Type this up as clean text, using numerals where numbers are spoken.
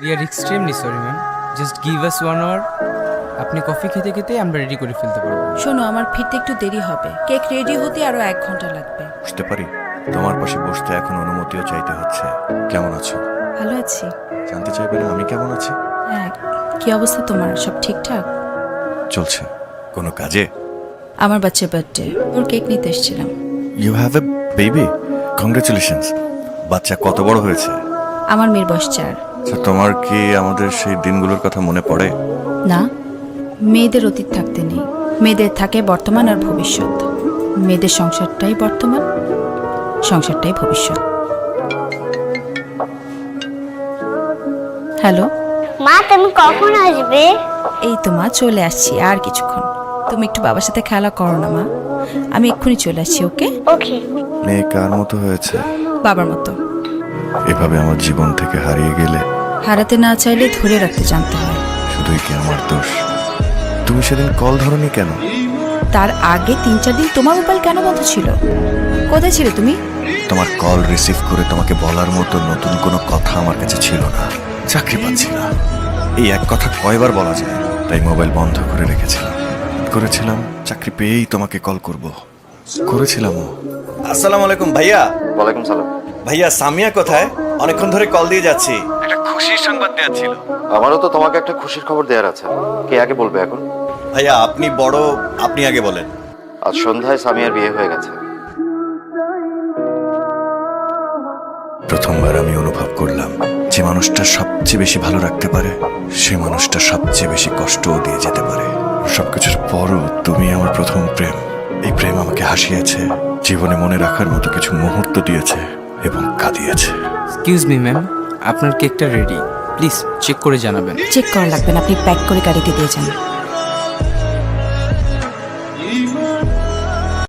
We are extremely sorry, ma'am. Just give us 1 hour. আপনি coffee খেতে খেতে আমরা রেডি করে ফেলতে পারবো। শোনো, আমার ফিরতে একটু দেরি হবে। কেক রেডি হতে আরো 1 ঘন্টা লাগবে। বুঝতে পারি, তোমার পাশে বসতে এখন অনুমতিও চাইতে হচ্ছে। কেমন আছো? ভালো আছি। জানতে চাইবে না আমি কেমন আছি? হ্যাঁ, কি অবস্থা তোমার? সব ঠিকঠাক? চলছে। কোনো কাজে? আমার বাচ্চার বার্থডে, ওর কেক নিতে এসেছিলাম। You have a baby? Congratulations. বাচ্চা কত বড় হয়েছে? আমার মেয়ের বয়স 4। আচ্ছা, তোমার কি আমাদের সেই দিনগুলোর কথা মনে পড়ে? না, মেয়েদের অতীত থাকতে নেই। মেয়েদের থাকে বর্তমান আর ভবিষ্যৎ। মেয়েদের সংসারটাই বর্তমান, সংসারটাই ভবিষ্যৎ। হ্যালো মা, তুমি কখন আসবে? এই তো মা, চলে আসছি আর কিছুক্ষণ। তুমি একটু বাবার সাথে খেলা করো না মা, আমি এক্ষুনি চলে আসছি। ওকে ওকে। মেয়ে কার মতো হয়েছে? বাবার মতো। এভাবে আমার জীবন থেকে হারিয়ে গেলে হারাতে না চাইলে ধরে রাখতে জানতে হয়। শুধুই কি আমার দোষ? তুমি সেদিন কল ধরনি কেন? তার আগে 3-4 দিন তোমার মোবাইল কেন বন্ধ ছিল? কোথায় ছিলে তুমি? তোমার কল রিসিভ করে তোমাকে বলার মতো নতুন কোনো কথা আমার কাছে ছিল না। চাকরি পাচ্ছি না, এই এক কথা কয়বার বলা যায়, তাই মোবাইল বন্ধ করে রেখেছিলাম। করেছিলাম চাকরি পেয়েই তোমাকে কল করব, করেছিলামও। আসসালামু আলাইকুম ভাইয়া। ওয়ালাইকুম সালাম। ভাইয়া সামিয়া কোথায়? অনেকক্ষণ ধরে কল দিয়ে যাচ্ছি। একটা খুশির সংবাদ দেওয়ার ছিল। আমারও তো তোমাকে একটা খুশির খবর দেওয়ার আছে। কে আগে বলবে এখন? ভাইয়া আপনি বড়, আপনি আগে বলেন। আজ সন্ধ্যায় সামিয়ার বিয়ে হয়ে গেছে। প্রথমবার আমি অনুভব করলাম যে মানুষটা সবচেয়ে বেশি ভালো রাখতে পারে সে মানুষটা সবচেয়ে বেশি কষ্টও দিয়ে যেতে পারে। সবকিছুর পরও তুমি আমার প্রথম প্রেম। এই প্রেম আমাকে হাসিয়েছে, জীবনে মনে রাখার মতো কিছু মুহূর্ত দিয়েছে এবং কাঁদিয়েছে। এক্সকিউজ মি ম্যাম, আপনার কেকটা রেডি। প্লিজ চেক করে জানাবেন। চেক করা লাগবে না, আপনি প্যাক করে গাড়িতে দিয়ে যান।